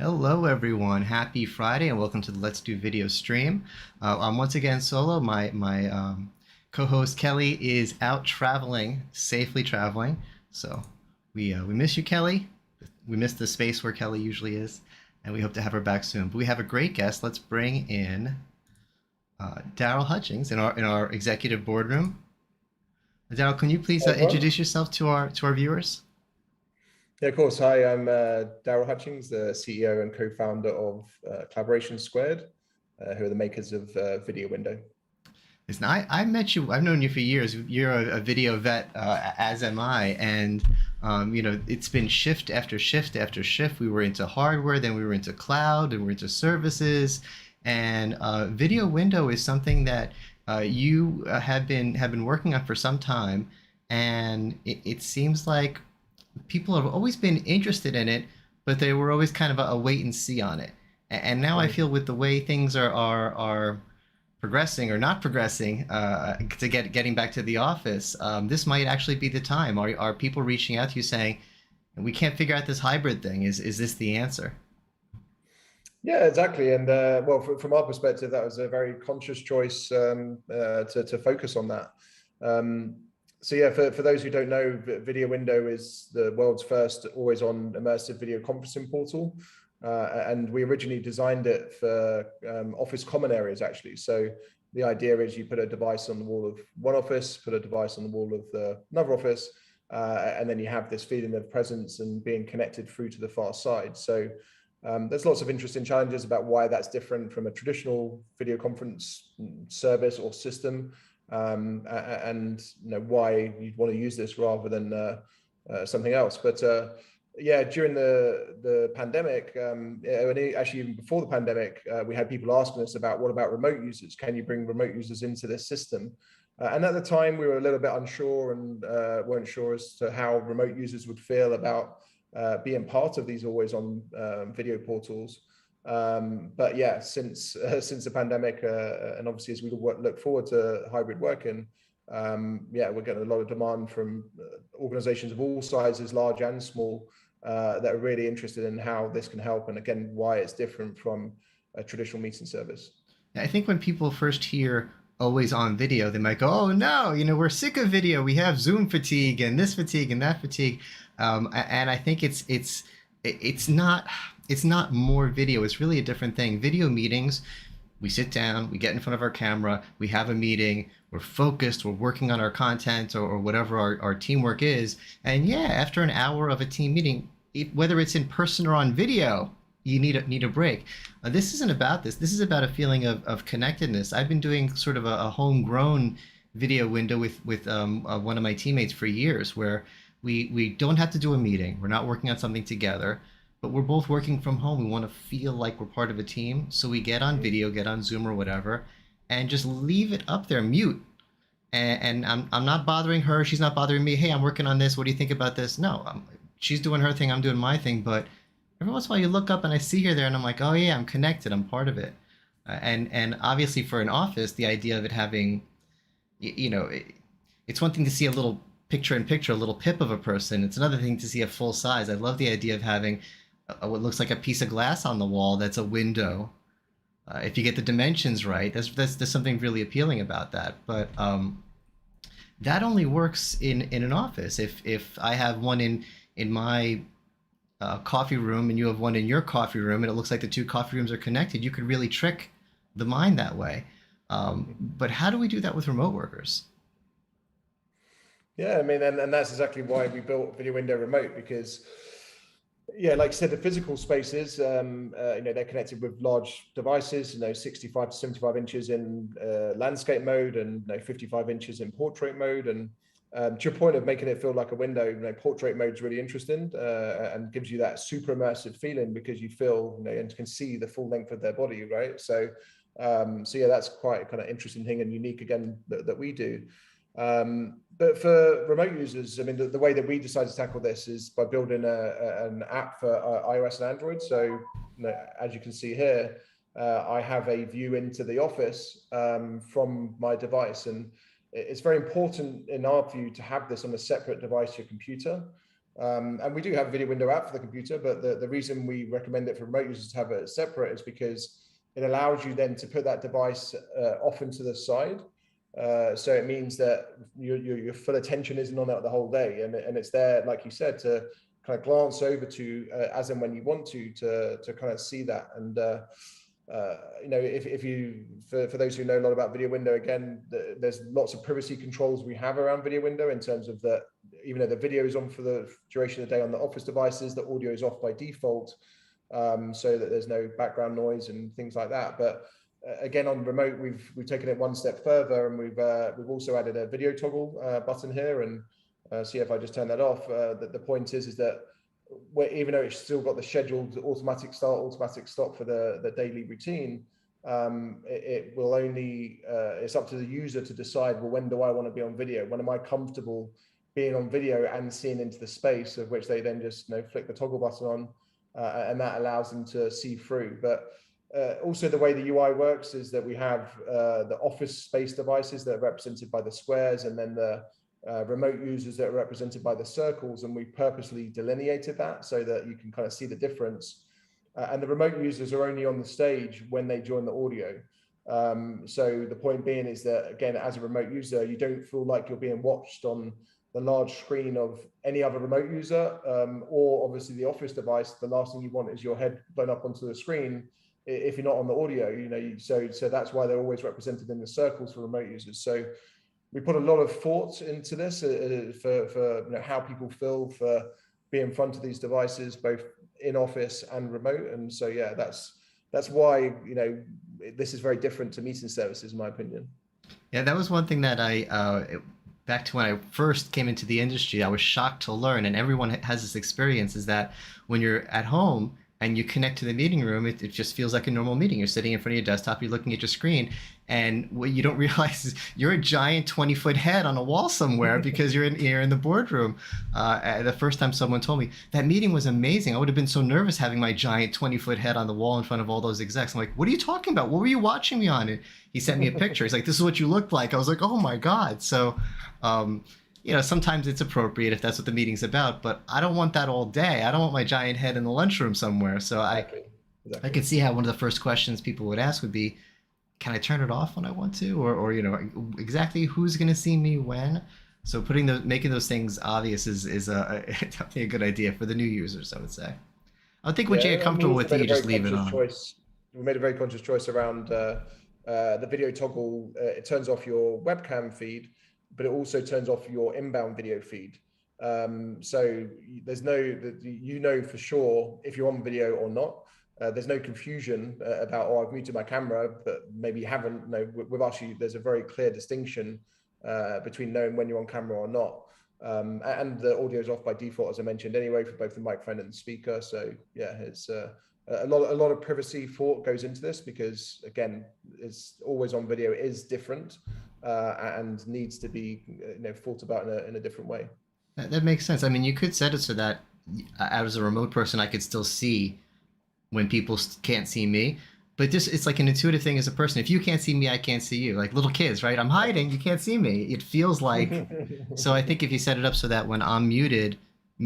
Hello, everyone. Happy Friday, and welcome to the Let's Do Video stream. I'm once again solo. My co-host Kelly is out traveling, safely traveling. So we miss you, Kelly. We miss the space where Kelly usually is, and we hope to have her back soon. But we have a great guest. Let's bring in Daryl Hutchings in our executive boardroom. Daryl, can you please Hi, everyone. introduce yourself to our viewers? Yeah, of course. Hi, I'm Daryl Hutchings, the CEO and co-founder of Collaboration Squared, who are the makers of Video Window. Listen, I met you. I've known you for years. You're a video vet, as am I, and it's been shift after shift after shift. We were into hardware, then we were into cloud, and we're into services. And video window is something that you have been working on for some time, and it seems like people have always been interested in it, but they were always kind of a wait and see on it. And now I Mm. feel with the way things are progressing or not progressing to getting back to the office, this might actually be the time. Are people reaching out to you saying, we can't figure out this hybrid thing? Is this the answer? Yeah, exactly. And well, from our perspective, that was a very conscious choice to focus on that. Um, so yeah, for those who don't know, Video Window is the world's first always-on immersive video conferencing portal. And we originally designed it for office common areas, actually. So the idea is you put a device on the wall of one office, put a device on the wall of another office, and then you have this feeling of presence and being connected through to the far side. So there's lots of interesting challenges about why that's different from a traditional video conference service or system, and why you'd want to use this rather than something else. But yeah, during the pandemic, actually even before the pandemic, we had people asking us about what about remote users? Can you bring remote users into this system? And at the time, we were a little bit unsure and weren't sure as to how remote users would feel about being part of these always-on video portals. But yeah, since the pandemic, and obviously as we look forward to hybrid working, yeah, we're getting a lot of demand from organizations of all sizes, large and small, that are really interested in how this can help, and again, why it's different from a traditional meeting service. I think when people first hear always on video, they might go, "Oh no, we're sick of video. We have Zoom fatigue and this fatigue and that fatigue." And I think it's not more video. It's really a different thing. Video meetings, we sit down, we get in front of our camera, we have a meeting, we're focused, we're working on our content or whatever our teamwork is. And yeah, after an hour of a team meeting, whether it's in person or on video, you need a break. This isn't about this. This is about a feeling of connectedness. I've been doing sort of a homegrown video window with one of my teammates for years, where we don't have to do a meeting. We're not working on something together, but we're both working from home. We want to feel like we're part of a team, so we get on video, get on Zoom or whatever, and just leave it up there, mute. And I'm not bothering her. She's not bothering me. Hey, I'm working on this. What do you think about this? No, she's doing her thing. I'm doing my thing. But every once in a while, you look up and I see her there, and I'm like, oh yeah, I'm connected. I'm part of it. And obviously for an office, the idea of it having, it's one thing to see a little picture in picture, a little pip of a person. It's another thing to see a full size. I love the idea of having what looks like a piece of glass on the wall that's a window. If you get the dimensions right, there's something really appealing about that. But that only works in an office. If I have one in my coffee room and you have one in your coffee room, and it looks like the two coffee rooms are connected, you could really trick the mind that way. But how do we do that with remote workers? Yeah, I mean, and that's exactly why we built Video Window Remote, because yeah, like I said, the physical spaces, they're connected with large devices, 65 to 75 inches in landscape mode, and 55 inches in portrait mode. And to your point of making it feel like a window, portrait mode is really interesting, and gives you that super immersive feeling because you feel, and can see the full length of their body, right? So yeah, that's quite a kind of interesting thing and unique again that we do. But for remote users, I mean, the way that we decided to tackle this is by building an app for iOS and Android. So, as you can see here, I have a view into the office from my device, and it's very important in our view to have this on a separate device to your computer. And we do have a video window app for the computer, but the reason we recommend it for remote users to have it separate is because it allows you then to put that device off into the side. So it means that your full attention isn't on it the whole day. And it's there, like you said, to kind of glance over to as and when you want to kind of see that. And if you, for those who know a lot about video window, again, there's lots of privacy controls we have around video window in terms of that, even though the video is on for the duration of the day on the office devices, the audio is off by default, so that there's no background noise and things like that. But again, on remote, we've taken it one step further, and we've also added a video toggle button here. And see if I just turn that off. The point is that even though it's still got the scheduled automatic start, automatic stop for the daily routine, it will only, it's up to the user to decide, well, when do I want to be on video? When am I comfortable being on video and seeing into the space, of which they then just flick the toggle button on, and that allows them to see through. But also the way the UI works is that we have the office space devices that are represented by the squares, and then the remote users that are represented by the circles, and we purposely delineated that so that you can kind of see the difference. And the remote users are only on the stage when they join the audio. So the point being is that, again, as a remote user, you don't feel like you're being watched on the large screen of any other remote user, or obviously the office device. The last thing you want is your head blown up onto the screen if you're not on the audio. So that's why they're always represented in the circles for remote users. So we put a lot of thought into this for how people feel for being in front of these devices, both in office and remote. And so, yeah, that's why, this is very different to meeting services, in my opinion. Yeah, that was one thing that back to when I first came into the industry, I was shocked to learn, and everyone has this experience, is that when you're at home and you connect to the meeting room, it just feels like a normal meeting. You're sitting in front of your desktop, you're looking at your screen, and what you don't realize is you're a giant 20-foot head on a wall somewhere because you're in the boardroom. The first time someone told me that meeting was amazing, I would have been so nervous having my giant 20-foot head on the wall in front of all those execs. I'm like, what are you talking about? What were you watching me on? And he sent me a picture. He's like, this is what you look like. I was like, oh my God. So, sometimes it's appropriate if that's what the meeting's about, but I don't want that all day. I don't want my giant head in the lunchroom somewhere. So exactly. I could see how one of the first questions people would ask would be, can I turn it off when I want to? Or exactly who's going to see me when? So making those things obvious is definitely a good idea for the new users, I would say. I would think once you get comfortable with it, you just leave it on. We made a very conscious choice around the video toggle. It turns off your webcam feed, but it also turns off your inbound video feed. So there's for sure if you're on video or not. There's no confusion about, I've muted my camera, but maybe you haven't. No, with us, there's a very clear distinction between knowing when you're on camera or not. And the audio is off by default, as I mentioned anyway, for both the microphone and the speaker. So yeah, it's a lot of privacy thought goes into this, because again, it's always on video is different and needs to be thought about in a different way. That makes sense. I mean, you could set it so that as a remote person, I could still see when people can't see me. But it's like an intuitive thing as a person. If you can't see me, I can't see you. Like little kids, right? I'm hiding, you can't see me. It feels like, so I think if you set it up so that when I'm muted,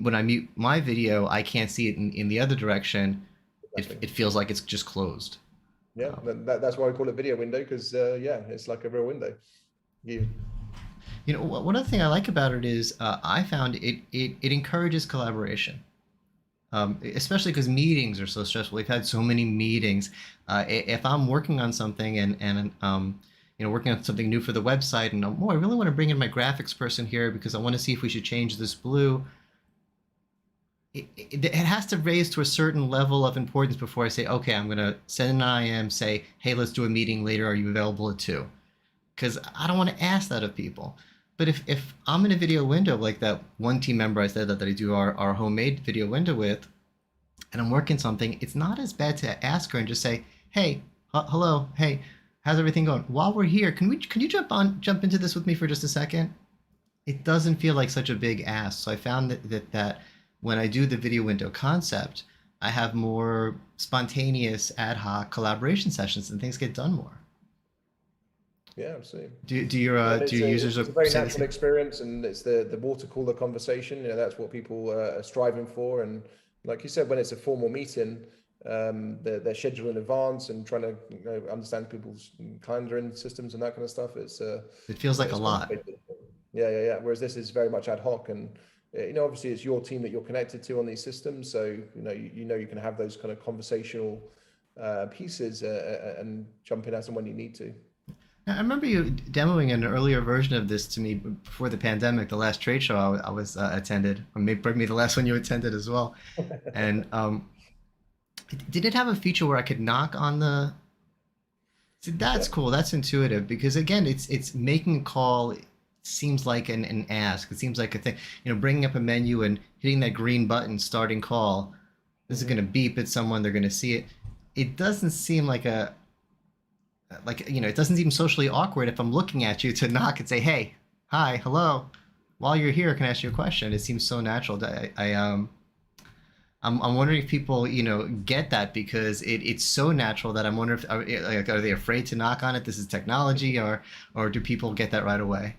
when I mute my video, I can't see it in the other direction. Exactly. It feels like it's just closed. Yeah, that's why we call it video window, because it's like a real window. One other thing I like about it is I found it encourages collaboration. Especially because meetings are so stressful. We've had so many meetings. If I'm working on something and working on something new for the website, and I really want to bring in my graphics person here because I want to see if we should change this blue. It has to raise to a certain level of importance before I say, okay, I'm going to send an IM, say, hey, let's do a meeting later. Are you available at 2? Because I don't want to ask that of people. But if I'm in a video window, like that one team member I said that I do our homemade video window with, and I'm working something, it's not as bad to ask her and just say, hey, hello, hey, how's everything going? While we're here, can you jump into this with me for just a second? It doesn't feel like such a big ask. So I found that when I do the video window concept, I have more spontaneous ad hoc collaboration sessions and things get done more. Yeah, absolutely. Do your Yeah, and do your users it's a very say the natural same? experience, and it's the water cooler conversation. That's what people are striving for. And like you said, when it's a formal meeting, they're scheduled in advance and trying to understand people's calendaring systems and that kind of stuff. It feels like a It's lot. complicated. Yeah, yeah, yeah. Whereas this is very much ad hoc, and obviously it's your team that you're connected to on these systems, so you can have those kind of conversational pieces and jump in as and when you need to. I remember you demoing an earlier version of this to me before the pandemic, the last trade show I was attended, or maybe the last one you attended as well. And did it have a feature where I could knock on the? See, that's Yeah. cool. That's intuitive because again, it's making a call. It seems like an ask. It seems like a thing. Bringing up a menu and hitting that green button, starting call. This is going to Hmm. beep at someone. They're going to see it. It doesn't seem like it doesn't seem socially awkward if I'm looking at you to knock and say, "Hey, hi, hello." While you're here, can I ask you a question? It seems so natural. I'm wondering if people get that because it's so natural that I'm wondering if are they afraid to knock on it? This is technology, or do people get that right away?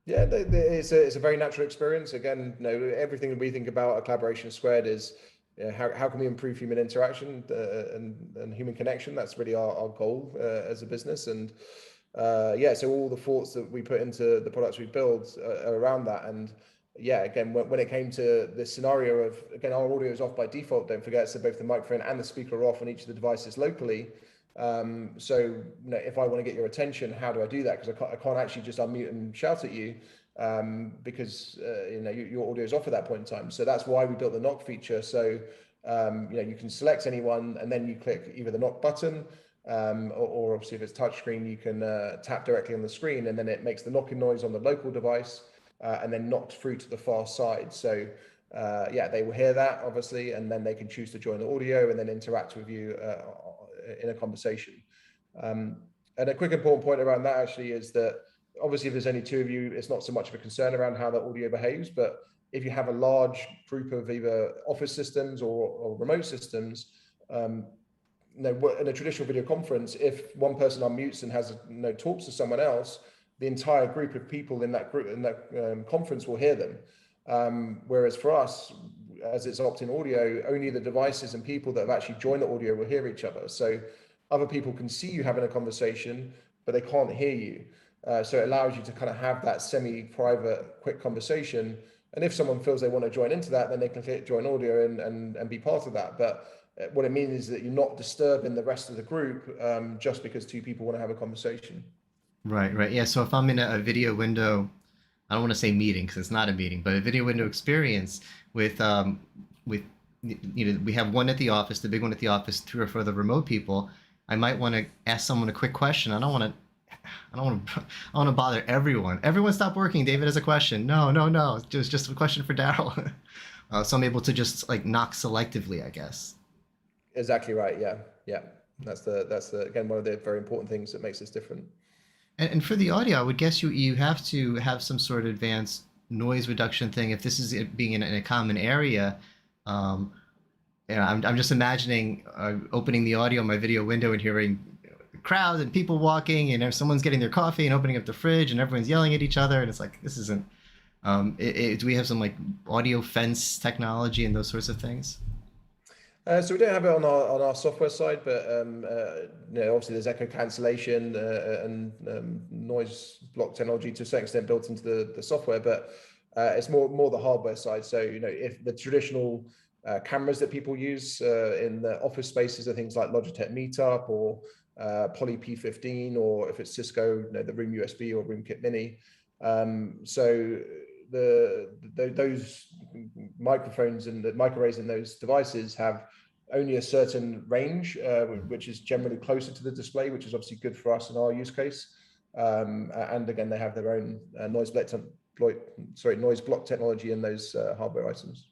Yeah, it's a very natural experience. Again, everything that we think about a collaboration squared is how can we improve human interaction and human connection. That's really our goal as a business. And yeah, so all the thoughts that we put into the products we build are around that. And yeah, again, when it came to the scenario of, again, our audio is off by default, don't forget, so both the microphone and the speaker are off on each of the devices locally. So if I want to get your attention, how do I do that? Because I can't actually just unmute and shout at you, because your audio is off at that point in time. So that's why we built the knock feature. So you can select anyone and then you click either the knock button, or obviously if it's touchscreen, you can tap directly on the screen, and then it makes the knocking noise on the local device, and then knocked through to the far side. So yeah, they will hear that obviously, and then they can choose to join the audio and then interact with you in a conversation. Um, and a quick important point around that actually is that obviously if there's only two of you, it's not so much of a concern around how the audio behaves, but if you have a large group of either office systems or remote systems, in a traditional video conference, if one person unmutes and has talks to someone else, the entire group of people in that group in that conference will hear them. Whereas for us, as it's opt-in audio, only the devices and people that have actually joined the audio will hear each other. So other people can see you having a conversation, but they can't hear you. So it allows you to kind of have that semi-private, quick conversation. And if someone feels they want to join into that, then they can click join audio and be part of that. But what it means is that you're not disturbing the rest of the group just because two people want to have a conversation. Right, right. Yeah. So if I'm in a video window, I don't want to say meeting because it's not a meeting, but a video window experience with we have one at the office, the big one at the office, three or four other remote people. I might want to ask someone a quick question. I don't want to I want to bother everyone. Everyone stop working. David has a question. No, no, no. Just a question for Daryl. So I'm able to just like knock selectively, I guess. Exactly right. Yeah, yeah. That's the again one of the very important things that makes us different. And for the audio, I would guess you have to have some sort of advanced noise reduction thing. If this is it being in a common area, um, I'm just imagining opening the audio in my video window and hearing crowds and people walking, and if someone's getting their coffee and opening up the fridge, and everyone's yelling at each other, and it's like this isn't. Do we have some like audio fence technology and those sorts of things? So we don't have it on our software side, but obviously there's echo cancellation and noise block technology to a certain extent built into the software, but it's more the hardware side. So if the traditional cameras that people use in the office spaces are things like Logitech Meetup or Poly P15, or if it's Cisco, the Room USB or Room Kit Mini. So those microphones and the microarrays in those devices have only a certain range, which is generally closer to the display, which is obviously good for us in our use case. And again, they have their own noise block technology in those hardware items.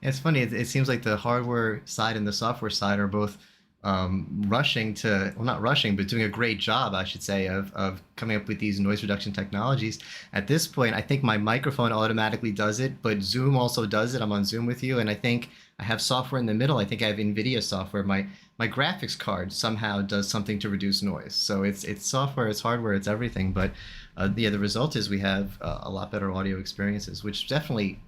It's funny. It seems like the hardware side and the software side are both rushing to, well, not rushing, but doing a great job, I should say, of coming up with these noise reduction technologies. At this point, I think my microphone automatically does it, but Zoom also does it. I'm on Zoom with you, and I think I have software in the middle. I think I have NVIDIA software. My graphics card somehow does something to reduce noise. So it's software, it's hardware, it's everything. But yeah, the result is we have a lot better audio experiences, which definitely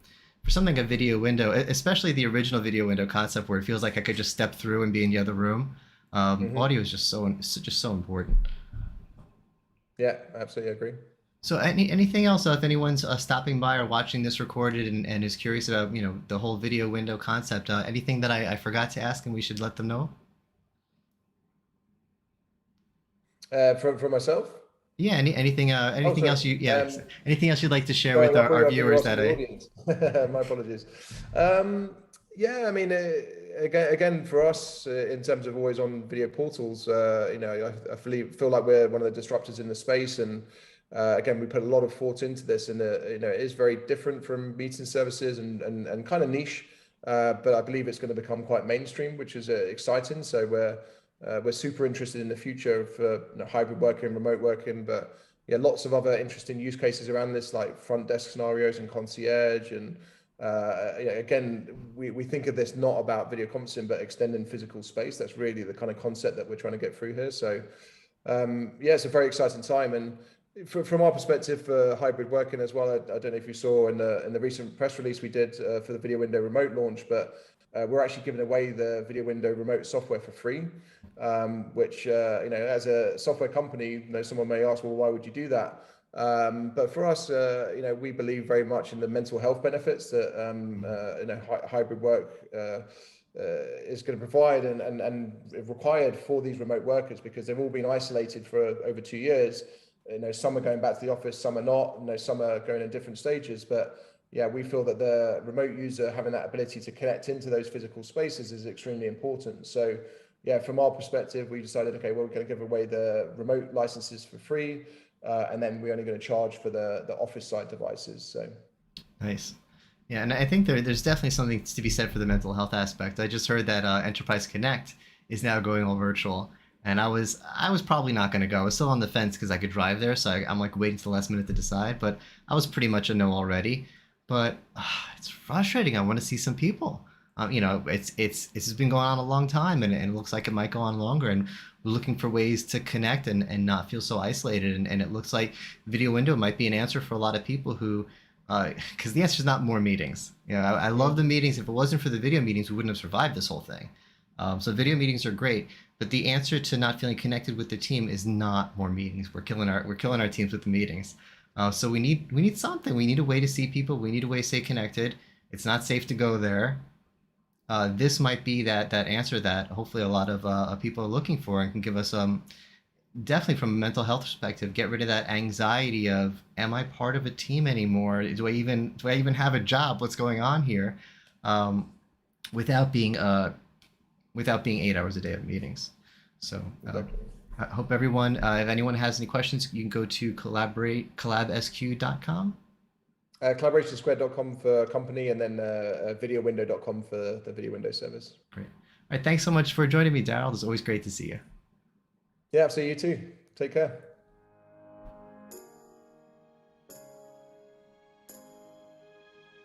for something like a video window, especially the original video window concept where it feels like I could just step through and be in the other room. Hmm. Audio is just so important. Yeah, absolutely agree. So anything else? If anyone's stopping by or watching this recorded and is curious about the whole video window concept, anything that I forgot to ask and we should let them know? For myself. Yeah. Oh, Anything sorry. else anything else you'd like to share with Sorry, our I thought you were viewers asking that the I. audience. My apologies. Yeah, I mean, again, for us, in terms of always on video portals, I feel like we're one of the disruptors in the space, and again, we put a lot of thought into this, and it is very different from meeting services and kind of niche, but I believe it's going to become quite mainstream, which is exciting. So we're super interested in the future of hybrid working, remote working, but yeah, lots of other interesting use cases around this, like front desk scenarios and concierge. And again, we think of this not about video conferencing, but extending physical space. That's really the kind of concept that we're trying to get through here. So yeah, it's a very exciting time. And from our perspective for hybrid working as well, I don't know if you saw in the recent press release we did for the video window remote launch, but we're actually giving away the video window remote software for free, which as a software company, someone may ask, well, why would you do that? But for us, we believe very much in the mental health benefits that hybrid work is going to provide and required for these remote workers, because they've all been isolated for over 2 years. Some are going back to the office, some are not. Some are going in different stages, but yeah, we feel that the remote user having that ability to connect into those physical spaces is extremely important. So yeah, from our perspective, we decided, okay, well, we're going to give away the remote licenses for free, and then we're only going to charge for the office side devices. So Nice. Yeah, and I think there's definitely something to be said for the mental health aspect. I just heard that Enterprise Connect is now going all virtual, and I was probably not going to go. I was still on the fence because I could drive there, so I'm like waiting till the last minute to decide. But I was pretty much a no already. But it's frustrating. I want to see some people. It's been going on a long time, and it looks like it might go on longer. And we're looking for ways to connect and not feel so isolated. And it looks like video window might be an answer for a lot of people who because the answer is not more meetings. I love the meetings. If it wasn't for the video meetings, we wouldn't have survived this whole thing. So video meetings are great, but the answer to not feeling connected with the team is not more meetings. We're killing our teams with the meetings. So we need something. We need a way to see people. We need a way to stay connected. It's not safe to go there. This might be that answer that hopefully a lot of people are looking for and can give us definitely from a mental health perspective, get rid of that anxiety of, am I part of a team anymore? Do I even have a job? What's going on here? Um, without being 8 hours a day of meetings. So exactly. I hope everyone, if anyone has any questions, you can go to collabsq.com. Collaborationsquared.com for company, and then videowindow.com for the video window service. Great. All right. Thanks so much for joining me, Daryl. It's always great to see you. Yeah, so you too. Take care.